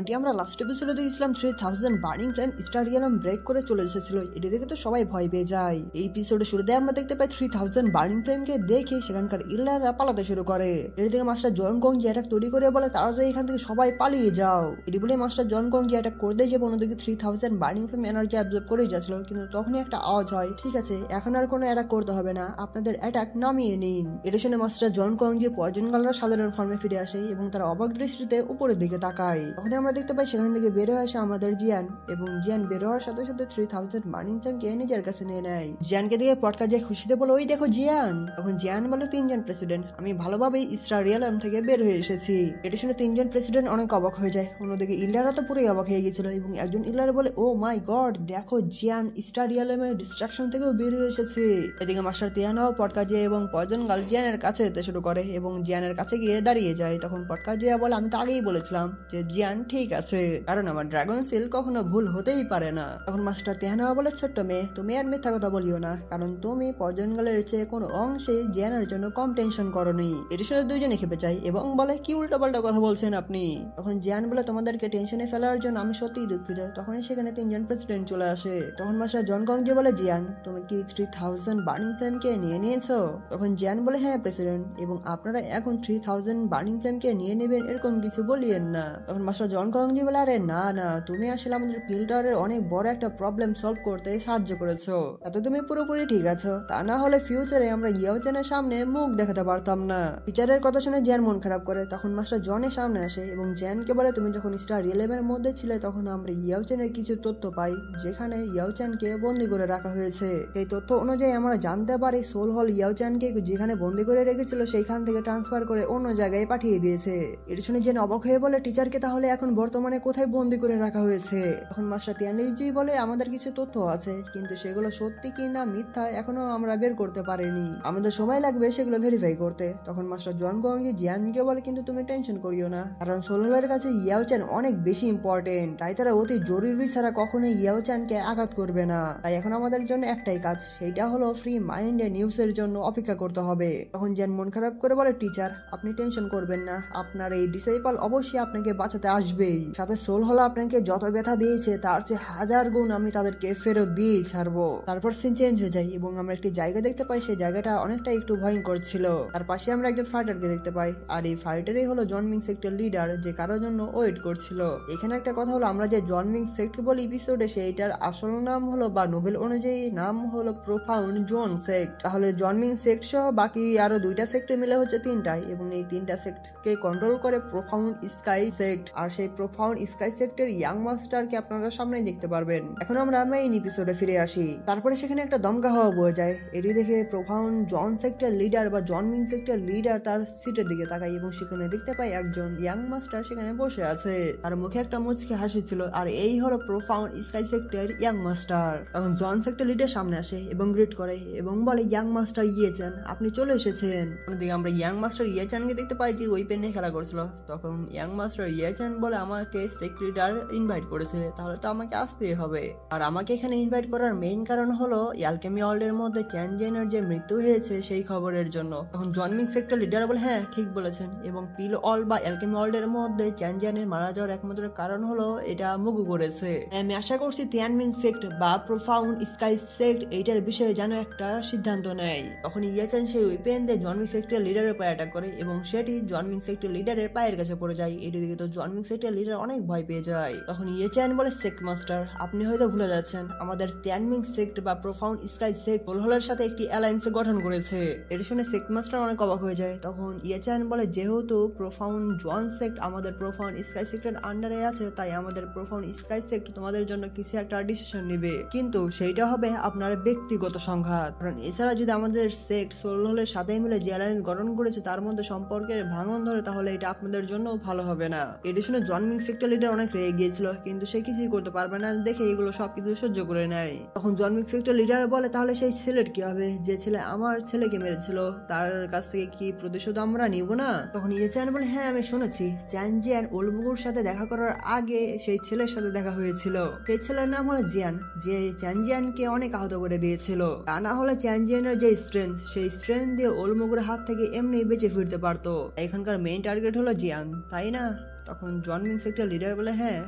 আমরা লাস্ট এপিসোডে দেখেছিলাম 3000 বার্নিং ফ্লেম স্টাডিয়াম ব্রেক করে চলে এসেছিল। এটি দেখে তো সবাই ভয় পেয়ে যায়। এই এপিসোডে শুরুতে আমরা দেখতে পাই 3000 বার্নিং ফ্লেমকে দেখে সেখানকার ইল্লাররা পালাতে শুরু করে। এর দিকে মাস্টার জন গং যে অ্যাটাক তৈরি করে বলে তাড়াতাড়ি এখান থেকে সবাই পালিয়ে যাও। এটি বলে মাস্টার জন গং যে অ্যাটাক করতে যাবে অন্যদিকে 3000 বার্নিং ফ্লেম এনার্জি অ্যাবজর্ব করে যাচ্ছিল, কিন্তু তখনই একটা আওয়াজ হয়, ঠিক আছে এখন আর কোনো অ্যাটাক করতে হবে না, আপনাদের অ্যাটাক নামিয়ে নিন। এটা শুনে মাস্টার জন গং যে পয়জন গালরা সাধারণ ফর্মে ফিরে আসে এবং তারা অবাক দৃষ্টিতে উপরের দিকে তাকায়। তখন আমরা দেখতে পাই সেখান থেকে বের হয়ে আসে আমাদের জিয়ান, এবং জিয়ান বের হওয়ার সাথে সাথে 3000 বার্নিং ফ্লেমকে নিজের কাছে নিয়ে নেয়। জিয়ানকে দিয়ে পটকা যে খুশিতে বলে, ওই দেখো জিয়ান। তখন জিয়ান বলে, তিনজন প্রেসিডেন্ট, আমি ভালোভাবেই ইসরায়েল থেকে বের হয়ে এসেছি। এটা শুনে তিনজন প্রেসিডেন্ট অনেক অবাক হয়ে যায়। অন্যদিকে ইল্লারা তো পুরোই অবাক হয়ে গেছিল এবং একজন ইল্লার বলে, ও মাই গড, দেখো জিয়ান ইসরায়েলের ডিস্ট্রাকশন থেকেও বের হয়ে এসেছে। এদিকে মাস্টার তিয়ানাও পটকা জিয়া এবং পয়জন গাল জিয়ানের কাছে যেতে শুরু করে এবং জিয়ানের কাছে গিয়ে দাঁড়িয়ে যায়। তখন পটকা জিয়া বলে, আমি তো আগেই বলেছিলাম যে জিয়ান ঠিক আছে, কারণ আমার ড্রাগন সিল কখনো ভুল হতেই পারে না। তখন মাস্টার তেহানা বলে, ছোট্ট মেয়ে তুমি আর মিথ্যা কথা বলিও না, কারণ তুমি পয়জন গালের চেয়ে কোনো অংশে জিয়ানের জন্য কম টেনশন করনি। এটি শুনে দুইজনে খেপে যায় এবং বলে, কি উল্টোপাল্টা কথা বলছেন আপনি। তখন জিয়ান বলে, তোমাদেরকে টেনশনে ফেলার জন্য আমি সত্যিই দুঃখিত। তখনই সেখানে তিনজন প্রেসিডেন্ট চলে আসে। তখন মাস্টার জন গং যে বলে, জিয়ান তুমি কি 3000 বার্নিং ফ্লেমকে নিয়ে নিয়েছো? তখন জিয়ান বলে, হ্যাঁ প্রেসিডেন্ট, এবং আপনারা এখন 3000 বার্নিং ফ্লেমকে নিয়ে নেবেন এরকম কিছু বলিয়েন না। তখন মাস্টার জন গং যে বলে, আরে না না, তুমি আসলে আমাদের ফিল্টারের অনেক বড় একটা প্রবলেম সলভ করতে সাহায্য করেছো, তাতে তুমি পুরোপুরি ঠিক আছো, তা না হলে ফিউচারে আমরা ইয়াওচেনের সামনে মুখ দেখাতে পারতাম না। টিচারের কথা শুনে জ্যান মন খারাপ করে। তখন মাস্টার জনের সামনে আসে এবং জ্যানকে বলে, তুমি যখন স্টার 11 মধ্যে ছিলে তখন আমরা ইয়াওচেনের কিছু তথ্য পাই যেখানে ইয়াওচেনকে বন্দি করে রাখা হয়েছে। এই তথ্য অনুযায়ী আমরা জানতে পারি সোল হল ইয়াওচেনকে যেখানে বন্দি করে রেখেছিল সেইখান থেকে ট্রান্সফার করে অন্য জায়গায় পাঠিয়ে দিয়েছে। এটা শুনে জেন অবাক হয়ে বলে, টিচারকে তাহলে এখন বর্তমানে কোথায় বন্দি করে রাখা হয়েছে? তখন মাস্টার তিয়ানলিজি বলে, আমাদের কিছু তথ্য আছে, কিন্তু সেগুলো সত্যি কি না মিথ্যা এখনো আমরা বের করতে পারিনি, আমাদের সময় লাগবে সেগুলো ভেরিফাই করতে। তখন মাস্টার জন গং জিয়ানকে বলে, কিন্তু তুমি টেনশন করিও না, কারণ সোলহলের কাছে ইয়াওচেন অনেক বেশি ইম্পর্টেন্ট, তাই তারা অতি জরুরি ছাড়া কখনোই ইয়াওচেনকে আঘাত করবে না। তাই এখন আমাদের জন্য একটাই কাজ, সেইটা হলো ফ্রি মাইন্ডে নিউজের জন্য অপেক্ষা করতে হবে। তখন জিয়ান মন খারাপ করে বলে, টিচার আপনি টেনশন করবেন না, আপনার এই ডিসেবল অবশ্যই আপনাকে বাঁচাতে আসবেই, সাথে সোল হল আপনাকে যত ব্যথা দিয়েছে তার চেয়ে 1000 গুণ আমি তাদেরকে ফেরত দিয়ে ছাড়বো। তারপর সিন চেঞ্জ হয়ে যায় এবং আমরা একটি জায়গা দেখতে পাই, সেই জায়গাটা অনেকটা একটু ভয়ঙ্কর ছিল। তার পাশে আমরা একজন ফাইটারকে দেখতে পাই, আর এই ফাইটারই হলো জনমিং সেক্টর লিডার, যে কারোর জন্য ওয়েট করছিল। এখানে একটা কথা হলো, আমরা যে জনমিং সেক্ট বলি এপিসোডে, সেইটার আসল নাম হলো বা নোবেল অনুযায়ী নাম হলো প্রোফাউন্ড জন সেক্ট। তাহলে জনমিং সেক্ট সহ বাকি আরো দুইটা সেক্টর মিলে হচ্ছে তিনটাই, এবং এই তিনটা সেক্টকে কন্ট্রোল করে প্রোফাউন্ড স্কাই সেক্ট। আর সেই প্রোফাউন্ড স্কাই সেক্টর ইয়াং মাস্টারকে আপনারা সামনে দেখতে পারবেন। এখন আমরা মেইন এপিসোডে ফিরে আসি। তারপরে সেখানে একটা দমকা হাওয়া বয়ে যায়। এটি দেখে প্রোফাউন্ড জন সেক্টর লিডার বা জনমিং সেক্টর লিডার তার সিটের দিকে তাকায় এবং সেখানে দেখতে পাই একজন ইয়াং মাস্টার সেখানে বসে আছে, তার মুখে একটা মুচকি হাসি ছিল, আর এই হলো profound sky sector young master. তখন জন সেক্টর লিডার সামনে আসে এবং গ্রিট করে এবং বলে, ইয়াং মাস্টার ইয়েচান আপনি চলে এসেছেন। অন্যদিকে আমরা ইয়াং মাস্টার ইয়েচানকে দেখতে পাই যে ওই পেনে খেলা করছিল। তখন ইয়াং মাস্টার ইয়েচান বলে, আমাকে সেক্রেটার ইনভাইট করেছে, তাহলে তো আমাকে আসতেই হবে, আর আমাকে এখানে ইনভাইট করার মেইন কারণ হলো অ্যালকেমি ওয়ার্ল্ডের মধ্যে চ্যানজেনের যে মৃত্যু হয়েছে সেই খবরের জন্য। তখন জনমিং সেক্টর লিডার বলে, হ্যাঁ ঠিক বলেছেন, এবং পিল অল বা অ্যালকেমি ওয়ার্ল্ডের মধ্যে চ্যানজেনের মারা যাওয়ার একমাত্র কারণ হলো এটা মুগু করেছে। আমি আশা করছি তিয়ানমিং সেক্ট বা প্রোফাউন্ড স্কাই সেক্ট এইটার বিষয়ে যেন একটা সিদ্ধান্ত নেয়। তখন ইয়েচান সেই উইপেন দিয়ে জনমিং সেক্টর লিডারের উপর অ্যাটাক করে এবং সেটি জনমিং সেক্টর লিডারের পায়ের কাছে পড়ে যায়। এটি দিকে তো জনমিং সেক্টর লিডার অনেক ভয় পেয়ে যায়। তখন ইয়েচান বলে, সেক্ট মাস্টার আপনি হয়তো ভুলে যাচ্ছেন, আমাদের তিয়ানমিং সেক্ট বা প্রোফাউন্ড স্কাই সেক্ট সোলহলের সাথে একটি অ্যালায়েন্স গঠন করেছে। এটি শুনে সেক্ট মাস্টার অনেক অবাক হয়ে যায়। তখন ইয়েচান বলে, যেহেতু প্রোফাউন্ড জন সেক্ট আমাদের প্রোফাউন্ড স্কাই সেক্টর আন্ডারে আছে, তাই আমাদের প্রোফাউন্ড স্কাই সেক্ট তোমাদের জন্য কিছু একটা ডিসিশন নেবে, কিন্তু সেইটা হবে আপনার ব্যক্তিগত সংঘাত, কারণ এছাড়া যদি আমাদের সেক্ট সোলহলের সাথে মিলে যে অ্যালায়েন্স গঠন করেছে তার মধ্যে সম্পর্কের ভাঙন ধরে, তাহলে এটা আপনাদের জন্য ভালো হবে না। এটি শুনে জনমিং সেক্টর লিডার অনেক রেগে গিয়েছিল, কিন্তু সে কিছুই করতে পারবে না দেখে এগুলো সবকিছু সহ্য করে নেয়। তখন জনমিং সেক্টর লিডার বলে, তাহলে সেই ছেলের কি হবে যে ছেলে আমার ছেলেকে মেরেছিল, তার কাছ থেকে কি প্রতিশোধ আমরা নিব না? তখন ইয়েচান বলে, হ্যাঁ আমি শুনেছি চ্যানজিয়ান ওলবুগুর সাথে দেখা করার আগে সেই ছেলের সাথে দেখা হয়েছিল, সেই ছেলের নাম হলো জিয়ান, যে চ্যানজিয়ানকে অনেক আহত করে দিয়েছিল, তা না হলে চ্যানজিয়ানের যে স্ট্রেংথ সেই স্ট্রেংথ দিয়ে ওলমুগুর হাত থেকে এমনি বেঁচে ফিরতে পারতো। এখানকার মেইন টার্গেট হলো জিয়ান, তাই না? তখন জন মিংস একটা লিডার বলে হ্যাঁ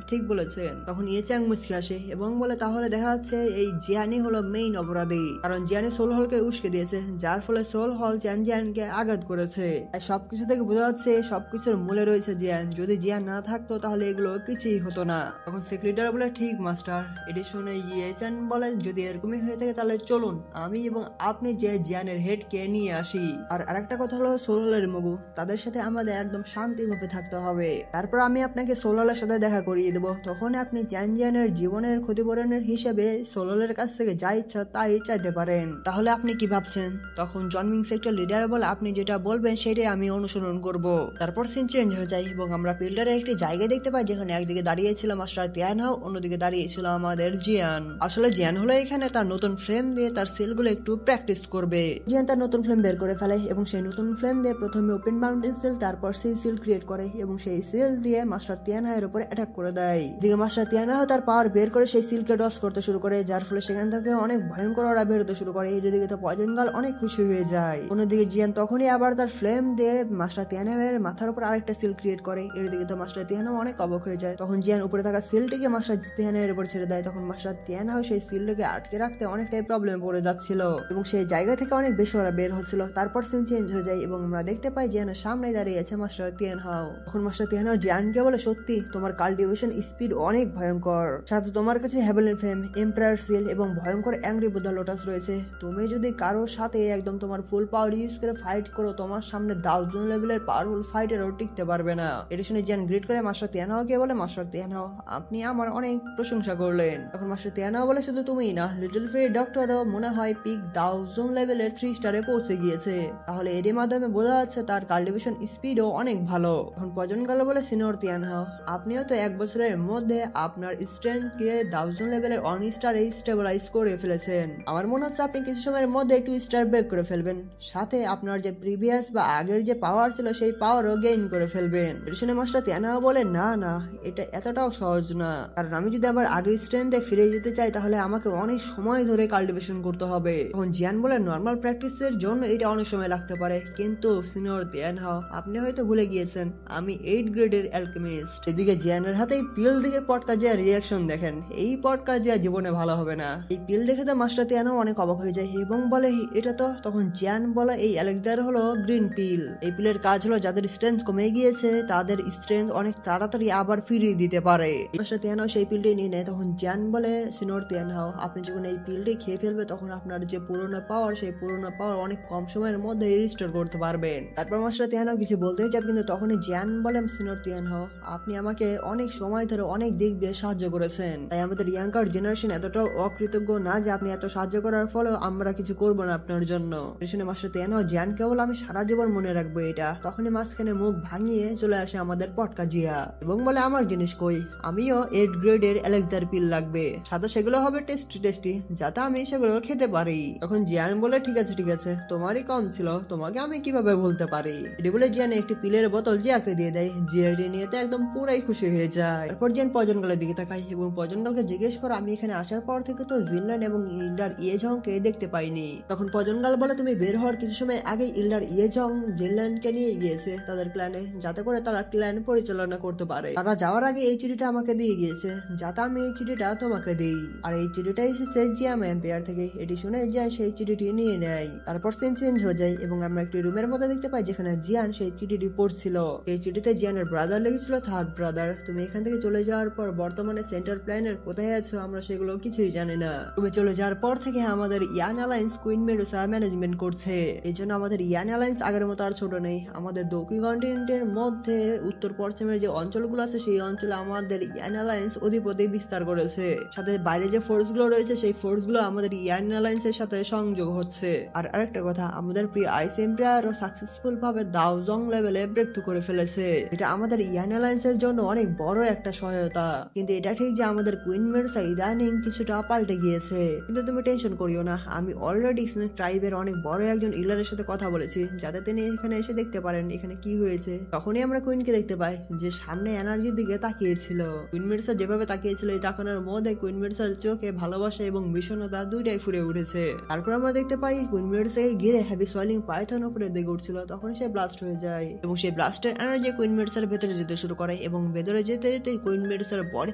ঠিক বলেছেন। তখন ইয়ে চ্যাং মুচকি আসে এবং বলে তাহলে দেখা যাচ্ছে এই জিয়ানই হলো মেইন অপরাধী, কারণ জিয়ানি সোল হলকে উস্কে দিয়েছে, যার ফলে সোল হল চ্যান জিয়ানকে আঘাত করেছে। সবকিছু থেকে বোঝা যাচ্ছে সবকিছুর মূলে রয়েছে জিয়ান, যদি জিয়ান না থাকতো তাহলে এগুলো কিছুই হতো না। তখন সেক্রেটারি বলে ঠিক মাস্টার। এটি শুনে ইয়ে চ্যান বলে যদি এরকমই হয়ে থাকে তাহলে চলুন আমি এবং আপনি যে জিয়ানের হেড কে নিয়ে আসি। আর আরেকটা কথা হলো সোল হলের মগু, তাদের সাথে আমাদের একদম শান্তিভাবে থাকতে হবে। তারপর আমি আপনাকে সোল হলের সাথে দেখা করিয়ে দেবো, তখন আপনি চ্যান জিয়ানের জীবনের ক্ষতিপূরণের হিসেবে সোল হলের কাছ থেকে যা ইচ্ছা তাই চাইতে পারেন। তাহলে আপনি কি ভাবছেন? তখন জন মিংস একটা লিডার বলে আপনি যেটা বলবেন সেটাই আমি অনুসরণ করব। তারপর সিন চেঞ্জ হয়ে যায় এবং আমরা ফিল্ডারে একটি জায়গা দেখতে পাই যেখানে একদিকে দাঁড়িয়েছিল মাস্টার তিয়ানহাও, অন্যদিকে দাঁড়িয়েছিল আমাদের জিয়ান। আসলে জিয়ান হলো এখানে তার নতুন ফ্লেম দিয়ে তার সেলগুলো একটু প্র্যাকটিস করবে। জিয়ান তার নতুন ফ্লেম বের করে ফেলে এবং সেই নতুন ফ্লেম দিয়ে প্রথমে ওপেন মাউন্টেন সেল, তারপর সেই সিল ক্রিয়েট করে এবং সেই সিল দিয়ে মাস্টার তিয়ানহাওয়ের উপরে অ্যাটাক করে দেয়। দিকে মাস্টার তিয়ানহাও তার পাওয়ার বের করে সেই সিলকে ডস করতে শুরু করে, যার ফলে সেখান থেকে অনেক ভয়ঙ্কর ওরা বেরোতে শুরু করে। এদিকে তো পয়জন গার্ল অনেক খুশি হয়ে যায়। অন্যদিকে জিয়ান তখনই আবার তার ফ্লেম দিয়ে মাস্টার তিয়ানহাওয়ের মাথার উপর আরেকটা সিল ক্রিয়েট করে। এদিকে তো মাস্টার তিয়ানহাও অনেক অবাক হয়ে যায়। তখন জিয়ান উপরে থাকা সিলটিকে মাস্টার তিয়ানহাওয়ের উপর ছেড়ে দেয়। তখন মাস্টার তিয়ানহাও সেই সিলটাকে আটকে রাখতে অনেকটাই প্রবলেমে পড়ে যাচ্ছিল এবং সেই জায়গা থেকে অনেক বেশি ওরা বের হচ্ছিল। তারপর সিন চেঞ্জ হয়ে যায় এবং আমরা দেখতে পাই জিয়ানের সামনে দাঁড়িয়ে আছে মাস্টার তিয়ানহাও। তখন মাস্টার তিয়ানহাও জিয়ানকে বলে সত্যি তোমার কাল্টিভেশন স্পিড অনেক ভয়ঙ্কর, সাথে তোমার কাছে হেভেনের ফেম, এম্পায়ার সিল এবং ভয়ঙ্কর অ্যাংরি বুদ্ধা লোটাস রয়েছে। তুমি যদি কারোর সাথে একদম তোমার ফুল পাওয়ার ইউজ করে ফাইট করো, তোমার সামনে 1000 লেভেলের পাওয়ারফুল ফাইটারও টিকতে পারবে না। এটা শুনে জিয়ান গ্রিট করে মাস্টার তিয়ানহাওকে বলে মাস্টার তিয়ানহাও আপনি আমার অনেক প্রশংসা করলেন। তখন মাস্টার তিয়ানহাও বলে শুধু তুমিই না, লিটল ফ্রি ডক্টরও মনে হয় পিক 1000 লেভেলের 3 স্টারে পৌঁছে গিয়েছে, তাহলে এর মাধ্যমে বোঝা যাচ্ছে তার কাল্টিভেশন স্পিডও অনেক ভালো। তখন পজন গাল বলে সিনিয়র তিয়ানহাও আপনিও তো 1 বছরের মধ্যে আপনার স্ট্রেংথকে 1000 লেভেলের 1 স্টারে স্টেবিলাইজ করে ফেলেছেন। আমার মনে হচ্ছে আপনি কিছু সময়ের মধ্যে 2 স্টার ব্রেক করে ফেলবেন, সাথে আপনার যে প্রিভিয়াস বা আগের যে পাওয়ার ছিল সেই পাওয়ারও গেইন করে ফেলবেন। শুনে মাস্টার তিয়ানহাও বলে না না, এটা এতটাও সহজ না, কারণ আমি যদি আমার আগের স্ট্রেংথে ফিরে যেতে চাই তাহলে আমাকে অনেক সময় ধরে কাল্টিভেশন করতে হবে। তখন জিয়ান বলে নর্মাল প্র্যাকটিসের জন্য এটা অনেক সময় লাগতে পারে, কিন্তু সিনিয়র তিয়ানহাও আপনি হয়তো ভুলে গিয়েছেন আমি 8 গ্রেডের অ্যালকেমিস্ট। এদিকে জিয়ানের হাতে পিল দেখে পটকা জিয়া রিয়াকশন দেখেন, এই পটকা জিয়া জীবনে ভালো হবে না। এই পিল দেখে তো মাস্টার তিয়ানহাও অনেক অবাক হয়ে যায় এবং বলে এটা তো। তখন জিয়ান বলে এই অ্যালেক্সান্ডার হলো গ্রিন পিল, এই পিলের কাজ হলো যাদের স্ট্রেংথ কমে গিয়েছে তাদের স্ট্রেংথ অনেক তাড়াতাড়ি আবার ফিরিয়ে দিতে পারে। মাস্টার তিয়ানহাও সেই পিলটি নিয়ে নেয়। তখন জিয়ান বলে সিনিয়র তিয়ানহাও আপনি যখন এই পিলটি খেয়ে ফেলবে তখন আপনার যে পুরোনো পাওয়ার সেই পুরোনো পাওয়ার অনেক কম সময়ের মধ্যে রিস্টোর করতে পারবেন। তারপর মাস্টার তিয়ানহাও কিছু বলতে যাবে কিন্তু তখনই জিয়ান বলে সিনিয়র তিয়ানহাও আপনি আমাকে অনেক সময় ধরে অনেক দিক দিয়ে সাহায্য করেছেন, তাই আমাদের ইয়াঙ্গার জেনারেশন এতটাও অকৃতজ্ঞ না যে আপনি এত সাহায্য করার ফলেও আমরা কিছু করবো না আপনার জন্য। শুনে মাস্টার তিয়ানহাও জিয়ানকে বলে আমি সারা জীবন মনে রাখবো এটা। তখনই মাঝখানে মুখ ভাঙিয়ে চলে আসে আমাদের পটকা জিয়া এবং বলে আমার জিনিস কই, আমিও 8 গ্রেডের অ্যালেক্সান্ডার পিল লাগবে, সাথে সেগুলো হবে টেস্টি যাতে আমি সেগুলো খেতে পারি। তখন জিয়ান বলে ঠিক আছে তোমারই কম ছিল, তোমাকে আমি কিভাবে বলতে পারি। এটি বলে জিয়ান একটি পিলের বোতল জিয়াকে দিয়ে দেয়। জিয়া নিয়ে তো একদম পুরাই খুশি হয়ে যায়। তারপর জিয়ান পয়জন গালের দিকে তাকায় এবং পয়জন গালকে জিজ্ঞেস করে আমি এখানে আসার পর থেকে তো জিনল্যান্ড এবং ইল্ডার ইয়েজংকে দেখতে পাইনি। তখন পয়জন গাল বলে তুমি বের হওয়ার কিছু সময় আগে ইল্ডার ইয়েজং জিনল্যান্ডকে নিয়ে গিয়েছে তাদের ক্ল্যানে, যাতে করে তারা ক্ল্যান পরিচালনা করতে পারে। তারা যাওয়ার আগে এই চিঠিটা আমাকে দিয়ে গিয়েছে যাতে আমি এই চিঠিটা তোমাকে দিই, আর এই চিঠিটা এসেছে জিয়াম এম্পায়ার থেকে। এটি শুনে জিয়ান সেই চিঠিটি নিয়ে নেয়। তারপর সিন চেঞ্জ হয়ে যায় এবং আমরা একটি রুমের মধ্যে দেখতে পাই যেখানে জিয়ান সেই চিঠিটি পড়ছিল। এই চিঠিতে জিয়ানের ব্রাদার লিখেছিল থার্ড ব্রাদার তুমি এখান থেকে চলে যাওয়ার পর বর্তমানে সেন্টার প্ল্যানের কোথায় আছো আমরা সেগুলো কিছুই জানি না। তুমি চলে যাওয়ার পর থেকে আমাদের ইয়ান অ্যালায়েন্স কুইন মেডুসা ম্যানেজমেন্ট করছে, এই জন্য আমাদের ইয়ান অ্যালায়েন্স আগের মতো আর ছোট নেই। আমাদের দক্ষিণ কন্টিনেন্টের মধ্যে উত্তর পশ্চিমের যে অঞ্চলগুলো আছে সেই অঞ্চলে আমাদের ইয়ান অ্যালায়েন্স অধিপতি বিস্তার করেছে, সাথে বাইরে যে ফোর্স গুলো রয়েছে সেই ফোর্স গুলো আমাদের ইয়ান অ্যালায়েন্সের সাথে সংযোগ হচ্ছে। আর আরেকটা কথা, আমাদের প্রিয় আইস এম্পায়ারও সাকসেসফুল ভাবে দাওজং লেভেলে ব্রেক থ্রু করে ফেলেছে, এটা আমাদের ইয়ান অ্যালায়েন্সের জন্য অনেক বড় একটা সহায়তা। কিন্তু এটা ঠিক যে আমাদের কুইন মেডুসা ইদানিং কিছুটা পাল্টে গিয়েছে, কিন্তু তুমি টেনশন করিও না, আমি অলরেডি স্নেক ট্রাইবের অনেক বড় একজন ইলারের সাথে কথা বলেছি যাতে তিনি এখানে এসে দেখতে পারেন এখানে কি হয়েছে। তখনই আমরা কুইনকে দেখতে পাই যে সামনে এনার্জির দিকে তাকিয়েছিল। কুইন মেডুসা যেভাবে তাকিয়েছিল এই তাকানোর মধ্যে কুইন মেডুসার চোখে ভালোবাসা এবং বিষণ্ণতা দুইটাই ফুটে উঠেছে। তারপর আমরা দেখতে পাই কুইন মেডুসাকে ঘিরে হেভি সোয়েলিং পাইথন উপরে দিকে উঠছিল, তখন সে ব্লাস্ট হয়ে যায় এবং সেই ব্লাস্টের এনার্জি কুইন মেডুসার ভেতরে যেতে শুরু করে এবং ভেতরে যেতে যেতে কুইন মেডুসার বডি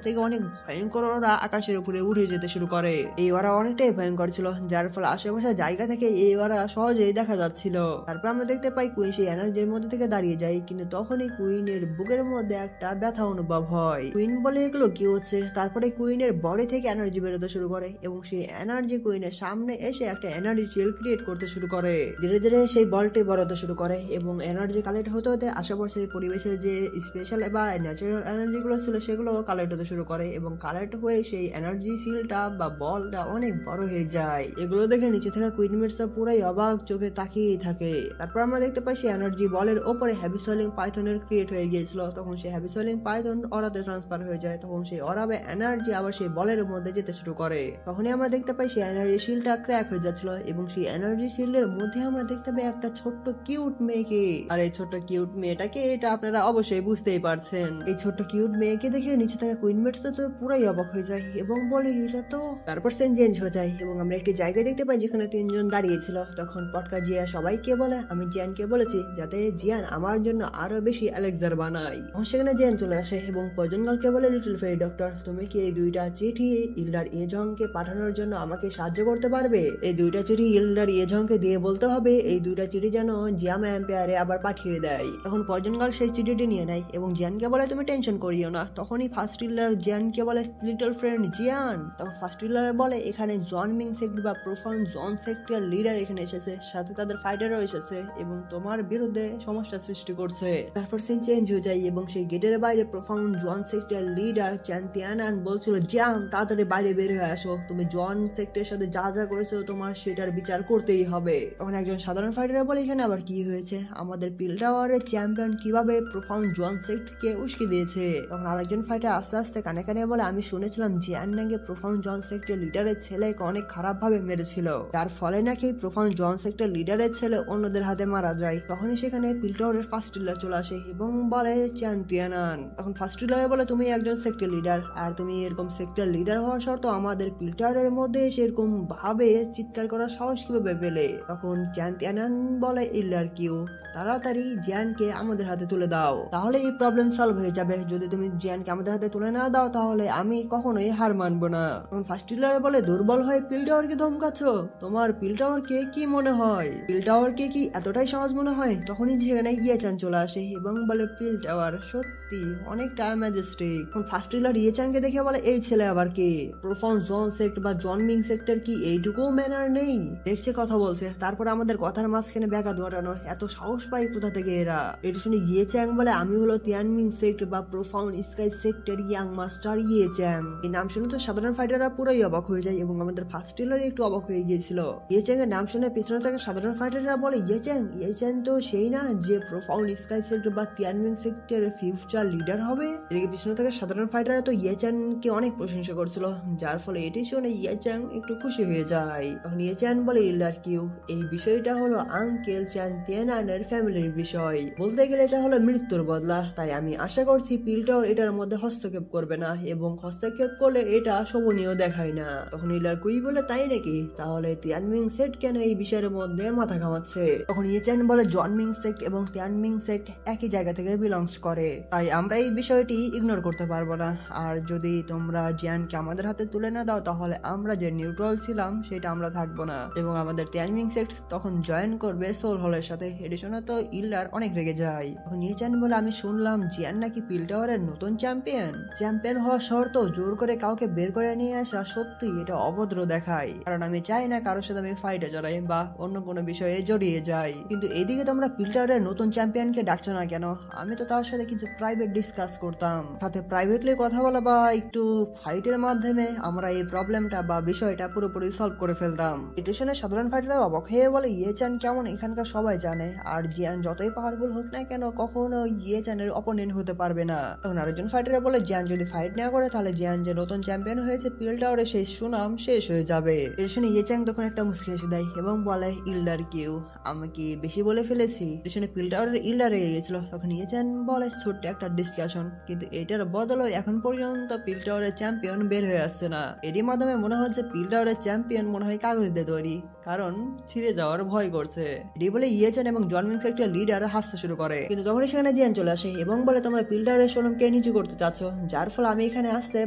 থেকে অনেক ভয়ঙ্কর ওরা আকাশের উপরে উঠে যেতে শুরু করে। এই ওরা অনেকটাই ভয়ঙ্কর ছিল, যার ফলে আশেপাশের জায়গা থেকে এই ওরা সহজেই দেখা যাচ্ছিল। তারপর আমরা দেখতে পাই কুইন সেই এনার্জির মধ্যে থেকে দাঁড়িয়ে যায়, কিন্তু তখনই কুইনের বুকের মধ্যে একটা ব্যথা অনুভব হয়। কুইন বলে এগুলো কি হচ্ছে। তারপরে কুইনের বডি থেকে এনার্জি বেরোতে শুরু করে এবং সেই এনার্জি কুইনের সামনে এসে একটা এনার্জি শিল ক্রিয়েট করতে শুরু করে। ধীরে ধীরে সেই বলটি বড় হতে শুরু করে এবং এনার্জি কালেক্ট হতে হতে আশেপাশের পরিবেশের যে স্পেশাল বা ন্যাচারাল এনার্জি গুলো ছিল সেগুলো কালেক্ট হতে শুরু করে এবং কালেক্ট হয়ে সেই এনার্জি শিলটা বা বলটা অনেক বড় হয়ে যায়। এগুলো দেখে নিচে থাকা কুইন মেডুসা পুরাই অবাক চোখে তাকিয়ে থাকে। তারপর আমরা দেখতে পাই সেই এনার্জি বলের ওপরে হ্যাভি সোয়েলিং পাইথনের ক্রিয়েট হয়ে গিয়েছিল। তখন সেই হ্যাভি সোয়েলিং পাইথন অরাতে ট্রান্সফার হয়ে যায়। তখন সেই অরাবে এনার্জি আবার সেই বলের মধ্যে যেতে শুরু করে। তখনই আমরা দেখতে পাই সেই এনার্জি শিলটা ক্র্যাক হয়ে যাচ্ছিল এবং সেই এনার্জি শিল্ডের মধ্যে আমরা দেখতে পাই একটা ছোট্ট কিউট মেয়েকে। আর এই ছোট্ট কিউট মেয়েটাকে এটা আপনারা অবশ্যই বুঝতেই পারছেন। এই ছোট্ট কিউট মেয়েকে দেখে নিচে থাকা কুইন মেডুসা তো পুরাই অবাক হয়ে যায় এবং বলে এটা তো। তারপর সেন চেঞ্জ হয়ে যায় এবং আমরা একটি জায়গায় দেখতে পাই যেখানে তিনজন দাঁড়িয়ে ছিল। তখন পটকা জিয়া সবাইকে বলে আমি জিয়ানকে বলেছি যাতে জিয়ান আমার জন্য আরো বেশি এলেক্সার বানায়। সেখানে জিয়ান চলে আসে এবং পয়জনগালকে বলে লিটল ফেরি ডক্টর তুমি কি এই দুইটা চিঠি ইল্ডার ইয়েজংকে পাঠানোর জন্য আমাকে সাহায্য করতে পারবে? এই দুইটা চিঠি ইল্ডার ইয়েজংকে দিয়ে বলতে হবে এই দুইটা চিঠি যেন জিয়াম এম্পায়ারে আবার পাঠিয়ে দেয়। তখন পয়জনগাল সেই চিঠিটি নিয়ে নেয় এবং জিয়ানকে বলে তুমি টেনশন করিও না। তখনই ফার্স্ট ইল্ডার জিয়ানকে বলে লিটল ফ্রেন্ড জিয়ান। তখন ফার্স্ট ইল্ডার বলে এখানে জন মিং সেক্ট বা প্রোফাউন্ড জন সেক্টর লিডার এখানে এসেছে, সাথে তাদের ফাইটারও এসেছে এবং তোমার বিরুদ্ধে সমস্যা সৃষ্টি করছে। তারপর সিন চেঞ্জ হয়ে যায় এবং সেই গেটের বাইরে প্রোফাউন্ড জন সেক্টর লিডার চ্যান তিয়ানান বলছিল জিয়ান তাড়াতাড়ি বাইরে বের হয়ে আসো, তুমি জন সেক্টরের সাথে যা যা করেছো তোমার সেটার বিচার করতেই হবে। তখন একজন সাধারণ ফাইটার বলে এখানে আবার কি হয়েছে, আমাদের পিল টাওয়ারের চ্যাম্পিয়ন কিভাবে প্রোফাউন্ড জন সেক্টকে উস্কে দিয়েছে। তখন আরেকজন ফাইটার আস্তে আস্তে কানে কানে বলে আমি শুনেছিলাম জিয়ান নাকি প্রোফাউন্ড জন সেক্টর লিডারের ছেলেকে অনেক খারাপ ভাবে মেরেছিল, যার ফলে নাকি প্রোফাউন্ড জন সেক্টর লিডারের ছেলে অন্যদের হাতে মারা যায়। তখনই সেখানে পিল টাওয়ারের ফার্স্ট ইল্ডার চলে আসে এবং বলে চ্যান তিয়ানান। তখন ফার্স্ট ইল্ডার বলে তুমি একজন সেক্টর লিডার আর তুমি এরকম সেক্টর লিডার হওয়া সত্ত্বেও আমাদের পিল টাওয়ারের মধ্যে সেরকম ভাবে চিৎকার করার সাহস কিভাবে পেলে? তখন চ্যান তিয়ানান বলে ইল্ডার কিউ তাড়াতাড়ি জিয়ানকে আমাদের হাতে তুলে দাও, তাহলে এই প্রবলেম সলভ হয়ে যাবে। যদি তুমি জিয়ানকে আমাদের হাতে তুলে না দাও তাহলে আমি কখনোই হার মানবো না। তখন ফার্স্ট ইল্ডার বলে দুর্বল হয়ে পিল টাওয়ারকে ধমকাচ্ছ, তোমার পিল টাওয়ারকে কি মনে হয়? পিল টাওয়ারকে কি এতটাই সহজ মনে হয়? তখনই সেখানে ইয়েচান চলে আসে এবং বলে পিল টাওয়ার সত্যি অনেকটা ম্যাজেস্টিক। তখন ফার্স্ট ইল্ডার ইয়েচানকে দেখে বলে এই ছেলে আবার কে? প্রোফাউন্ড জন সেক্ট বা জন মিং সেক্টর কি এইটুকু ম্যানার নেই? দেখছে কথা বলছে, তারপর আমাদের কথার মাঝখানে ব্যাঘাত ঘটানো, এত সাহস পাই কোথা থেকে এরা? এটা শুনে ইয়েচাং বলে আমি হলো তিয়ানমিং সেক্ট বা profound sky sector young master Yechang. এই নাম শুনে তো সাধারণ ফাইটাররা পুরোই অবাক হয়ে যায় এবং আমাদের ফার্স্ট ইল্ডার একটু অবাক হয়ে গিয়েছিল। ইয়েচাং এর নাম শুনে পিছনে থাকা সাধারণ ফাইটাররা বলে ইয়েচাং তো সেই না যে প্রোফাউন্ড স্কাই সেক্টর বা তিয়ানমিং সেক্টরের ফিউচার লিডার হবে? এদিকে পিছনে থাকা সাধারণ ফাইটাররা তো ইয়েচাংকে অনেক প্রশংসা করছিল, যার ফলে এটি শুনে ইয়েচাং একটু খুশি হয়ে যায়। তখন ইয়েচাং বলে ইল্ডার কিউ এই বিষয়টা হলো আঙ্কেল চ্যান তিয়ানানের ফ্যামিলির বিষয়, বলতে গেলে এটা হলো মৃত্যুর বদলা, তাই আমি আশা করছি পিল টাওয়ার এটার মধ্যে হস্তক্ষেপ করবে না এবং হস্তক্ষেপ করলে এটা শোভনীয় দেখায় না। তখন ইল্ডার কুই বলে তাই নাকি, তাহলে তিয়ানমিং সেক্ট কেন এই বিষয়ের মধ্যে মাথা ঘামাচ্ছে? তখন ইয়েচান বলে জন মিং সেক্ট এবং তিয়ানমিং সেক্ট একই জায়গা থেকে বিলংস করে, তাই আমরা এই বিষয়টি ইগনোর করতে পারবো না। আর যদি তোমরা জিয়ানকে আমাদের হাতে তুলে না দাও তাহলে আমরা যে নিউট্রাল ছিলাম সেটা আমরা থাকবো না এবং আমাদের তিয়ানমিং সেক্ট তখন জয়েন করবে সোল হলের সাথে। এটা শুনে তো ইল্ডার অনেক রেগে যায়। তখন ইয়েচান বলে আমি শুনলাম জিয়ান নাকি পিল টাওয়ারের নতুন চ্যাম্পিয়ন হওয়া শর্ত জোর করে কাউকে বের করে নিয়ে আসা সত্যি এটা অভদ্র দেখায়, কারণ আমি চাই না কারোর সাথে আমি ফাইটে জড়াই বা অন্য কোনো বিষয়ে জড়িয়ে যাই। কিন্তু এদিকে তোমরা পিল টাওয়ারের নতুন চ্যাম্পিয়নকে ডাকছো না কেন? আমি তো তার সাথে কিছু প্রাইভেট ডিসকাস করতাম, সাথে প্রাইভেটলি কথা বলা বা একটু ফাইটের মাধ্যমে আমরা এই প্রবলেমটা বা বিষয়টা পুরোপুরি সলভ করে ফেলতাম। এটা শুনে সাধারণ ফাইটাররা অবাক হয়ে বলে ইয়েচান কেমন এখানকার সবাই জানে, আর জিয়ান যতই পাওয়ারফুল হোক না কেন কখনো ইয়েচানের অপোনেন্ট হতে পারবে না। তখন আরেকজন ফাইটার বলে জিয়ান যদি ফাইট না করে তাহলে জিয়ান যে নতুন চ্যাম্পিয়ন হয়েছে পিল টাওয়ারে সেই সুনাম শেষ হয়ে যাবে। এর শুনে ইয়েচাং তখন একটা মুস্কি হেসে দেয় এবং বলে ইল্ডার কিউ আমি কি বেশি বলে ফেলেছি? এর শুনে পিল টাওয়ারের ইল্ডার রেগে গেছিল। তখন ইয়েচান বলে ছোট্ট একটা ডিসকাশন, কিন্তু এটার বদলে এখন পর্যন্ত পিল টাওয়ারের চ্যাম্পিয়ন বের হয়ে আসছে না। এরই মাধ্যমে মনে হচ্ছে পিল টাওয়ারের চ্যাম্পিয়ন মনে হয় কাগজ দিয়ে তৈরি, কারণ ছিঁড়ে যাওয়ার ভয় করছে। এটি বলে ইয়েচেন এবং জনমিং সেক্টর লিডার হাসতে শুরু করে, কিন্তু তখনই সেখানে জিয়ান চলে আসে এবং বলে তোমরা পিল্টারের শোরুমকে নিচু করতে চাচ্ছ, যার ফলে আমি এখানে আসতে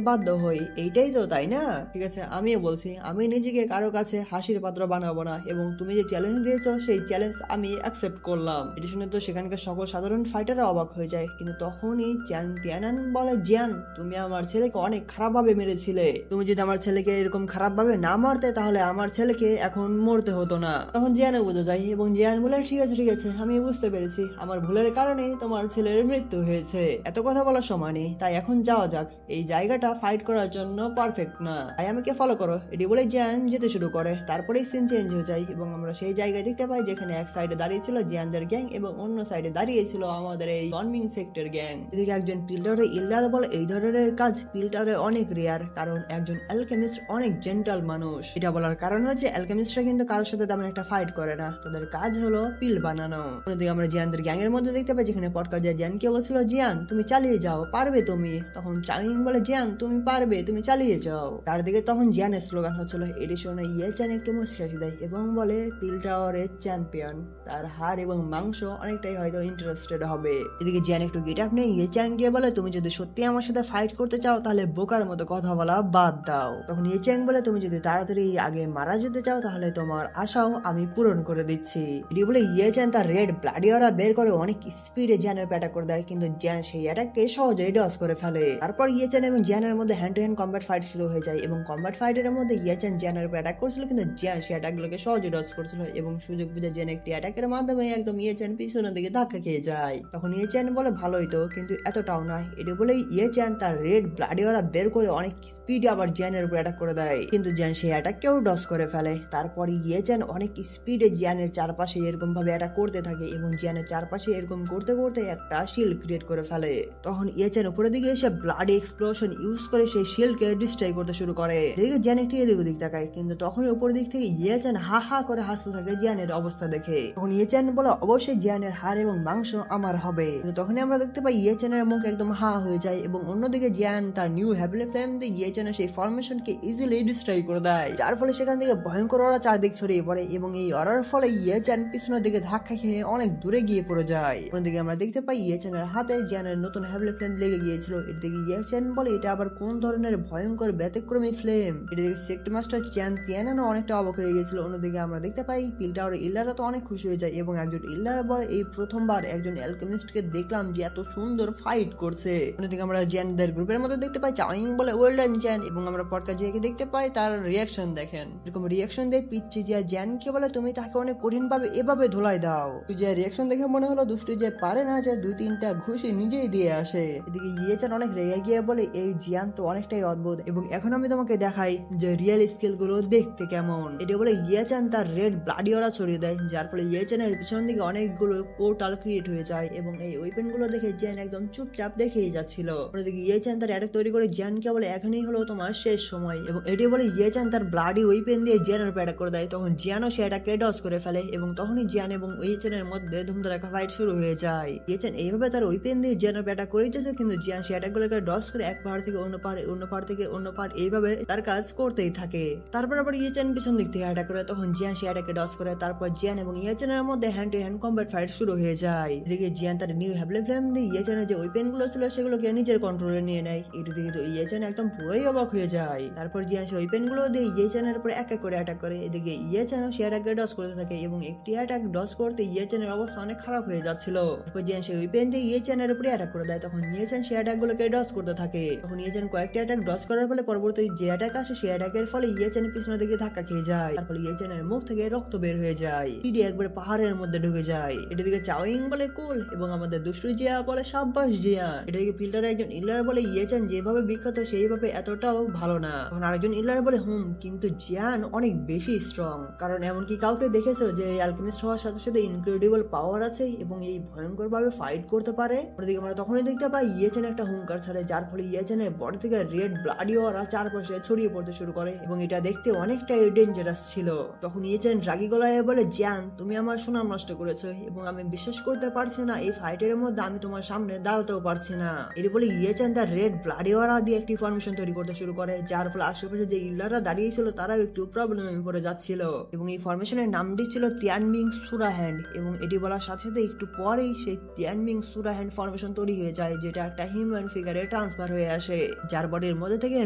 বাধ্য হই। এইটাই তো, তাই না? ঠিক আছে, আমিও বলছি আমি নিজেকে কারো কাছে হাসির পাত্র বানাবো না, এবং তুমি যে চ্যালেঞ্জ দিয়েছো সেই চ্যালেঞ্জ আমি অ্যাকসেপ্ট করলাম। এটি শুনে তো সেখানকার সকল সাধারণ ফাইটাররা অবাক হয়ে যায়, কিন্তু তখনই চ্যান তিয়ানান বলে জিয়ান তুমি আমার ছেলেকে অনেক খারাপ ভাবে মেরেছিলে, তুমি যদি আমার ছেলেকে এরকম খারাপ ভাবে না মারতে তাহলে আমার ছেলেকে এখন মরতে হতো না। তখন জিয়ানও বুঝে যায় এবং জিয়ান বলে ঠিক আছে আমি বুঝতে পেরেছি, আমার ভুলের কারণে তোমার ছেলের মৃত্যু হয়েছে, এত কথা বলার সময় নেই, তাই এখন যাওয়া যাক, এই জায়গাটা ফাইট করার জন্য পারফেক্ট না, তাই আমাকে ফলো করো। এটি বলে জিয়ান যেতে শুরু করে। তারপরেই সিন চেঞ্জ হয়ে যায় এবং আমরা সেই জায়গায় দেখতে পাই যেখানে এক সাইডে দাঁড়িয়ে ছিল জিয়ানদের গ্যাং এবং অন্য সাইডে দাঁড়িয়ে ছিল আমাদের এই জনমিং সেক্টর গ্যাং। এদিকে একজন পিল্টারে ইল্লার বলে এই ধরনের কাজ পিল্টারে অনেক রেয়ার, কারণ একজন অ্যালকেমিস্ট অনেক জেন্টাল মানুষ। এটা বলার কারণ হচ্ছে অ্যালকেমিস্টরা কিন্তু কারোর সাথে তেমন একটা ফাইট করে না, তাদের কাজ হলো পিল বানানো। অন্যদিকে আমরা জিয়ানদের গ্যাং এর মধ্যে দেখতে পাই যেখানে পটকা যায় জিয়ানকে বলছিল জিয়ান তুমি চালিয়ে যাও, পারবে তুমি। তখন চাইনিং বলে জিয়ান তুমি পারবে, তুমি চালিয়ে যাও। তার দিকে তখন জিয়ানের স্লোগান হচ্ছিল। এটি শুনে ইয়েচান একটু মুচকি দেয় এবং বলে পিল টাওয়ারের চ্যাম্পিয়ন, তার হাড় এবং মাংস অনেকটাই হয়তো ইন্টারেস্টেড হবে। এদিকে জিয়ান একটু গেট আপ নেই ইয়েচাংকে বলে তুমি যদি সত্যি আমার সাথে ফাইট করতে চাও তাহলে বোকার মতো কথা বলা বাদ দাও। তখন ইয়েচাং বলে তুমি যদি তাড়াতাড়ি আগে মারা যেতে চাও তাহলে তোমার আশাও আমি পূরণ করে দিচ্ছি। এটি বলে ইয়েচান তার রেড ব্লাডি অরা বের করে অনেক স্পিডে জিয়ানের অ্যাটাক করে দেয়, কিন্তু জিয়ান সেই অ্যাটাককে সহজেই ডজ করে ফেলে। তারপর ইয়েচান এবং জিয়ানের মধ্যে hand to hand combat fight শুরু হয়ে যায় এবং কম্ব্যাট ফাইটের মধ্যে ইয়েচান জিয়ানের উপর অ্যাটাক করছিল, কিন্তু জিয়ান সেই অ্যাটাকগুলোকে সহজে ডজ করছিল এবং সুযোগ বুঝে জিয়ান একটি অ্যাটাকের মাধ্যমে একদম ইয়েচান পিছনের দিকে ধাক্কা খেয়ে যায়। তখন ইয়েচান বলে ভালোই তো, কিন্তু এতটাও নয়। এটি বলে ইয়েচান তার রেড ব্লাডি অরা বের করে অনেক স্পিডে আবার জিয়ানের উপর অ্যাটাক করে দেয়, কিন্তু জিয়ান সেই অ্যাটাককেও ডজ করে ফেলে। তারপর ইয়েচান অনেক স্পিডে জিয়ানের চারপাশে এরকম ভাবে অ্যাটাক করতে থাকে এবং জিয়ানের চারপাশে এরকম করতে করতে একটা শিল্ড ক্রিয়েট করে ফেলে। তখন ইয়েচান উপরের দিকে এসে ব্লাডি এক্সপ্লোশন ইউজ করে সেই শিল্ডকে ডিস্ট্রয় করতে শুরু করে। এদিকে জিয়ান একটি এদিক ওদিক তাকায়, কিন্তু তখন উপর দিক থেকে ইয়েচান হা হা করে হাসতে থাকে জিয়ানের অবস্থা দেখে। তখন ইয়েচান বলে অবশ্যই জিয়ানের হাড় এবং মাংস আমার হবে, কিন্তু তখনই আমরা দেখতে পাই ইয়েচানের মুখ একদম হা হয়ে যায় এবং অন্যদিকে জিয়ান তার নিউ হ্যাবিলি ফ্লেম দিয়ে ইয়েচানের সেই ফরমেশনকে ইজিলি ডিস্ট্রয় করে দেয়, যার ফলে সেখান থেকে ভয়ঙ্কর অরা চারদিক ছড়িয়ে পড়ে এবং এই অরার ফলে ইয়েচান পিছনের দিকে ধাক্কা খেয়ে অনেক দূরে গিয়ে পড়ে যায়। অন্যদিকে আমরা দেখতে পাই ইয়েচানের হাতে জিয়ানের নতুন হ্যাবিলি ফ্লেম লেগে গিয়েছিল। এদিকে ইয়েচান বলে এটা আবার কোন ধরনের ভয়ঙ্কর ব্যতিক্রমী ফ্লেম। এদিকে সেক্ট মাস্টার চ্যান তিয়ানানও অনেকটা অবাক হয়ে গিয়েছিল। অন্যদিকে আমরা দেখতে পাই পিল টাওয়ারের ইল্লারা তো অনেক খুশি হয়ে যায় এবং একজন ইল্লারা বলে এই প্রথমবার একজন অ্যালকেমিস্টকে দেখলাম যে এত সুন্দর ফাইট করছে। অন্যদিকে আমরা জ্যানদের গ্রুপের মধ্যে দেখতে পাই চাওয়িং বলে ওয়েল ডান জ্যান, এবং আমরা পটকা জিয়াকে দেখতে পাই তার রিয়াকশন দেখেন। এরকম রিয়াকশন দিয়ে পিচ্ছি জিয়া জ্যানকে বলে তুমি তাকে অনেক কঠিন ভাবে এভাবে ধোলাই দাও। যে রিয়াকশন দেখে মনে হলো দুষ্টু যে পারে না যে 2-3টা ঘুষি নিজেই দিয়ে আসে। এদিকে ইয়েচান অনেক রেগে গিয়ে বলে এই জিয়ান তো অনেকটাই অদ্ভুত এবং এখন আমি তোমাকে দেখাই যে রিয়েল স্কিল গুলো দেখতে কেমন। এটা বলে ইয়েচান তার রেড ব্লাডি অরা ছড়িয়ে দেয়, যার ফলে ইয়েচানের পিছন দিকে অনেকগুলো পোর্টাল ক্রিয়েট হয়ে যায় এবং এই ওয়েপেন গুলো দেখে জিয়ান একদম চুপচাপ দেখেই যাচ্ছিল। অন্যদিকে ইয়েচান তার অ্যাটাক তৈরি করে জিয়ানকে বলে এখনই হলো তোমার শেষ সময়, এবং এটি বলে ইয়েচান তার ব্লাডি ওয়েপেন দিয়ে জিয়ানের উপর অ্যাটাক করে দেয়। তখন জিয়ানও সে অ্যাটাককে ডজ করে ফেলে এবং তখনই জিয়ান এবং ইয়েচানের মধ্যে ধুমধারাক্কা ফাইট শুরু হয়ে যায়। ইয়েচান এইভাবে তার ওয়েপেন দিয়ে জিয়ানের উপর অ্যাটাক করে যাচ্ছে, কিন্তু জিয়ান সে অ্যাটাকগুলোকে ডজ করে এক পাহাড় থেকে অন্য পাহাড়, অন্য পাহাড় থেকে অন্য পাহাড় এইভাবে তার কাজ করতেই থাকে। তারপর আবার ইয়েচান পিছন দিক থেকে অ্যাটাক করে, তখন জিয়ান সে অ্যাটাকে ডজ করে। তারপর জিয়ান এবং ইয়েচানের মধ্যে hand to hand combat fight শুরু হয়ে যায়। এদিকে জিয়ান তার নিউ হ্যাবলি ফ্লেম দিয়ে ইয়েচানের যে ওয়েপেন গুলো ছিল সেগুলোকে নিজের কন্ট্রোলে নিয়ে নেয়। এদিকে তো ইয়েচান একদম পুরোই অবাক হয়ে যায়। তারপর জিয়ান সে ওয়েপেন গুলো দিয়ে ইয়েচানের উপর এক এক করে অ্যাটাক করে। এদিকে ইয়েচানও সে অ্যাটাকে ডজ করতে থাকে এবং একটি অ্যাটাক ডজ করতে ইয়েচানের অবস্থা অনেক খারাপ হয়ে যাচ্ছিল। তারপর জিয়ান সে ওয়েপেন দিয়ে ইয়েচানের উপরে অ্যাটাক করে দেয়। তখন ইয়েচান সে অ্যাটাক গুলোকে ডজ করতে থাকে। তখন ইয়েচান কয়েকটা অ্যাটাক ডজ করার ফলে পরবর্তী যে অ্যাটাক আসে সেই অ্যাটাকের ফলে ইয়েচানের পিছনের দিকে ধাক্কা খেয়ে যায়। তারপর ইয়েচানের মুখ থেকে রক্ত বের হয়ে যায়, পিডি একবার পাহাড়ের মধ্যে ঢুকে যায়। এদিকে চাওয়িং বলে কুল এবং আমাদের দুষ্টু জিয়া বলে সাব্বাস জিয়ান। এদিকে ফিল্টারে একজন ইল্লার বলে ইয়েচান যেভাবে বিখ্যাত সেইভাবে এতটাও ভালো না। তখন আরেকজন ইল্লার বলে কিন্তু জিয়ান অনেক বেশি স্ট্রং, কারণ এমনকি কাউকে দেখেছো যে অ্যালকেমিস্ট হওয়ার সাথে সাথে ইনক্রেডিবল পাওয়ার আছে এবং এই ভয়ঙ্কর ভাবে ফাইট করতে পারে। ওদিকে আমরা তখনই দেখতে পাই ইয়েচান একটা হুঙ্কার ছাড়ে, যার ফলে ইয়েচানের বডি থেকে রেড ব্লাডি অরা চারপাশে ছড়িয়ে পড়তে শুরু করে এবং এটা দেখতে অনেকটাই ডেঞ্জারাস ছিল। তখন ইয়েচান রাগী গলায় বলে জিয়ান তুমি আমার সুনাম নষ্ট করেছো এবং আমি বিশ্বাস করতে পারছি না এই ফাইটের মধ্যে আমি তোমার সামনে দাঁড়াতেও পারছি না। এটি বলে ইয়েচান তার রেড ব্লাডি অরা দিয়ে একটি ফরমেশন তৈরি করতে শুরু করে, যার ফলে আশেপাশে যে ইল্লাররা দাঁড়িয়ে ছিল তারাও একটু প্রবলেমে পড়ে যাচ্ছিল। ছিল এবং এই ফরমেশনের নামটি ছিল তিয়ানমিং সুরা হ্যান্ড এবং এটি বলার সাথে সাথে একটু পরেই সেই তিয়ানমিং সুরা হ্যান্ড ফরমেশন তৈরি হয়ে যায়, যেটা একটা হিউম্যান ফিগারে ট্রান্সফার হয়ে আসে, যার বডির মধ্যে থেকে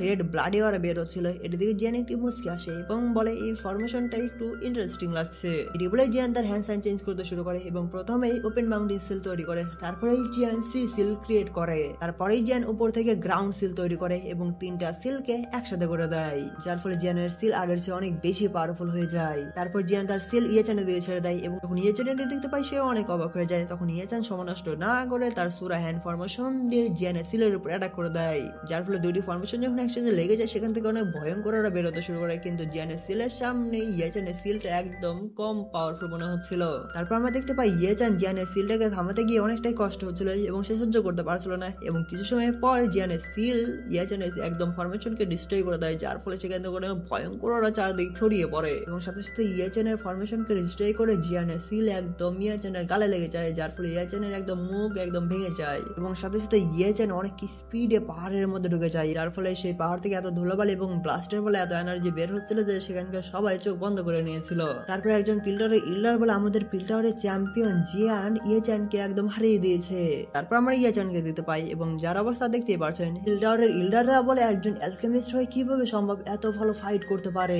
রেড ব্লাডি ওয়ার বের হচ্ছিল। এটি থেকে জিয়ান একটি মুচকি আসে এবং বলে এই ফরমেশনটা একটু ইন্টারেস্টিং লাগছে। এটি বলে জিয়ান তার হ্যান্ড সাইন চেঞ্জ করতে শুরু করে এবং প্রথমেই ওপেন মাউন্টেন সিল তৈরি করে, তারপরেই জিয়ান সি সিল ক্রিয়েট করে, তারপরেই জিয়ান উপর থেকে গ্রাউন্ড সিল তৈরি করে এবং 3টা সিলকে একসাথে করে দেয়, যার ফলে জিয়ানের সিল আগের চেয়ে অনেক বেশি পাওয়ারফুল হয়ে যায়। তারপর জিয়ান তার সিল ইয়েচানের দিকে ছেড়ে দেয় এবং তখন ইয়েচানের দেখতে পায় সে অনেক অবাক হয়ে যায়। তখন ইয়েচান সময় নষ্ট না করে তার সুরা হ্যান্ড ফরমেশন দিয়ে জিয়ানের সিলের উপর অ্যাটাক করে দেয়, যার ফলে দুইটি ফরমেশন যখন একসাথে লেগে যায় সেখান থেকে অনেক ভয়ঙ্কর বেরোতে শুরু করে, কিন্তু জিয়ানের সিলের সামনে ইয়েচানের সিলটা একদম কম পাওয়ারফুল মনে হচ্ছিল। তারপর আমরা দেখতে পাই ইয়েচান জিয়ানের সিলটাকে থামাতে গিয়ে অনেকটাই কষ্ট হচ্ছিল এবং সে সহ্য করতে পারছিল না এবং কিছু সময় পর জিয়ানের সিল ইয়েচানের একদম ফরমেশনকে ডিস্ট্রয় করে দেয়, যার ফলে সেখান থেকে অনেক ভয়ঙ্কর চারদিক ছড়িয়ে পড়ে এবং সাথে সাথে ইয়েচানের ফরমেশনকে ডিস্ট্রয় করে জিয়ানের সিল একদম ইয়েচানের গালে লেগে যায়, যার ফলে ইয়েচানের একদম মুখ একদম ভেঙে যায় এবং সাথে সাথে ইয়েচান অনেক স্পিডে পাহাড়ের মধ্যে ঢুকে যায়, যার ফলে সেই পাহাড় থেকে এত ধুলোবালি এবং ব্লাস্টের ফলে এত এনার্জি বের হচ্ছিল যে সেখানকার সবাই চোখ বন্ধ করে নিয়েছিল। তারপর একজন পিল্টারের ইল্ডার বলে আমাদের পিল্টারের চ্যাম্পিয়ন জিয়ান ইয়েচানকে একদম হারিয়ে দিয়েছে। তারপর আমরা ইয়েচানকে দিতে পাই এবং যার অবস্থা দেখতেই পারছেন, পিল্টারের ইল্ডাররা বলে একজন অ্যালকেমিস্ট হয়ে কিভাবে সম্ভব এত ভালো ফাইট করতে পারে।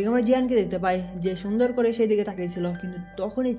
আমরা জিয়ানকে দেখতে পাই যে সুন্দর করে সেই দিকে তাকিয়েছিল, কিন্তু তখনই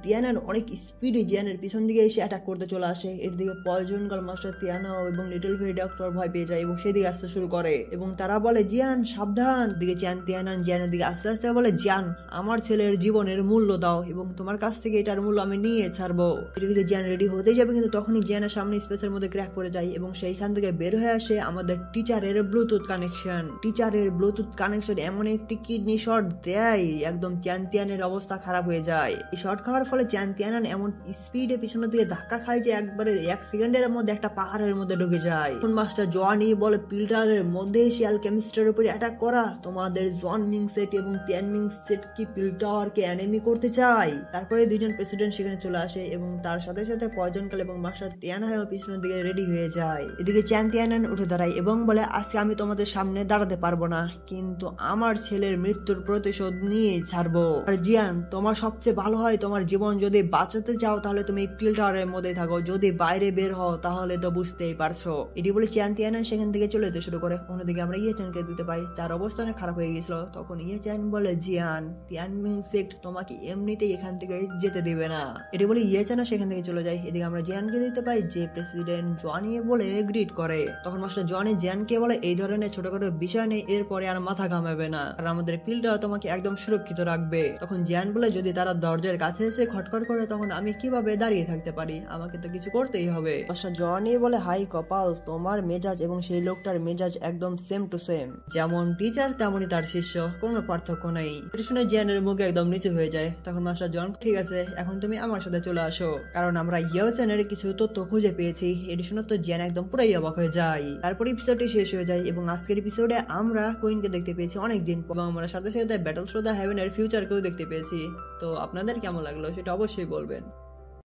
তিয়ানান অনেক স্পিডে জিয়ানের পিছন দিকে এসে অ্যাটাক করতে চলে আসে। এর দিকে পয়জন গার্ল মাস্টার তিয়ানাও এবং লিটল ফেরি ডক্টর ভয় পেয়ে যায় এবং সেদিকে আসতে শুরু করে এবং তারা বলে জিয়ান সাবধান। দিকে তিয়ানান জিয়ানের দিকে আস্তে আস্তে বলে জিয়ান আমার ছেলের জীবনের মূল্য দাও এবং তোমার কাছ থেকে এটার মূল্য আমি নিয়ে ছাড়বো। এদিকে জিয়ান রেডি হতে যাবে, কিন্তু তখনই জিয়ানের সামনে স্পেসের মধ্যে ক্র্যাক পড়ে যায় এবং সেইখান থেকে বের হয়ে আসে আমাদের টিচারের ব্লুটুথ কানেকশন। টিচারের ব্লুটুথ কানেকশন এমন একটি কিডনি শট দেয় একদম চ্যান্তিয়ানের অবস্থা খারাপ হয়ে যায়। এই শট খাওয়ার ফলে চ্যান্তিয়ান এমন স্পিডে পিছনের দিকে ধাক্কা খায় যে একবারে 1 সেকেন্ডের মধ্যে একটা পাহাড়ের মধ্যে ঢুকে যায়। মাস্টার জনি বলে পিল্টারের মধ্যে এসে অ্যালকেমিস্টের উপরে অ্যাটাক করা, তোমাদের জন মিং সেট এবং তিয়ান মিং সেট কি পিল্টারকে এনিমি করতে চায়। তারপরে দুইজন প্রেসিডেন্ট সেখানে চলে আসে এবং তার সাথে সাথে পয়জনকাল এবং মাস্টার তিয়ানহাও পিছনের দিকে রেডি হয়ে যায়। এদিকে চ্যান্তিয়ান উঠে দাঁড়ায় এবং বলে আজকে আমি তোমাদের সামনে দাঁড়াতে পারবো না, কিন্তু আমার ছেলের মৃত্যুর প্রতিশোধ নিয়ে ছাড়বো। আর জিয়ান তোমার সবচেয়ে ভালো হয় তোমার জীবন যদি বাঁচাতে চাও তাহলে তুমি পিল্টারের মধ্যে থাকো, যদি বাইরে বের হও তাহলে তো বুঝতেই পারছো। এটি বলে চ্যান্তিয়ান সেখান থেকে চলে যেতে শুরু করে। অন্যদিকে আমরা ইয়েচানকে দিতে পাই, তার অবস্থা অনেক খারাপ হয়ে গেছিল। তখন ইয়েচান বলে জিয়ান তিয়ানমিং সেক্ট তোমাকে এমনিতেই এখান থেকে যেতে দিবে না। এটি বলে ইয়েচানও সেখান থেকে চলে যায়। এদিকে আমরা জিয়ানকে দিতে পাই যে প্রেসিডেন্ট জনি বলে গ্রিট করে। তখন মাস্টার জনি জিয়ানকে বলে এই ধরনের ছোটখাটো বিষয় নেই, এরপরে আর মাথা ঘামাবে না, আর আমাদের ফিল্ডটা তোমাকে একদম সুরক্ষিত রাখবে। তখন জিয়ান বলে যদি তারা দরজার কাছে এসে খটখট করে তখন আমি কিভাবে দাঁড়িয়ে থাকতে পারি, আমাকে তো কিছু করতেই হবে। মাস্টার জনি বলে হাই কপাল, তোমার মেজাজ এবং সেই লোকটার মেজাজ একদম সেম টু সেম, যেমন টিচার তেমনই তার শিষ্য, কোনো পার্থক্য নেই। এটা শুনে জিয়ানের মুখ একদম নিচু হয়ে যায়। তখন মাস্টার জন ঠিক আছে এখন তুমি আমার সাথে চলে আসো, কারণ আমরা ইয়েচানের কিছু তথ্য খুঁজে পেয়েছি। এটি শুনে তো জিয়ান একদম পুরাই অবাক হয়ে যায়। তারপর এপিসোডটি শেষ হয়ে যায় এবং আজকের এপিসোডে আমরা কুইনকে দেখতে পেয়েছি অনেকদিন এবং আমরা সাথে সাথে ব্যাটল থ্রু দ্য হেভেনের ফিউচারকেও দেখতে পেয়েছি। তো আপনাদের কেমন লাগলো সেটা অবশ্যই বলবেন।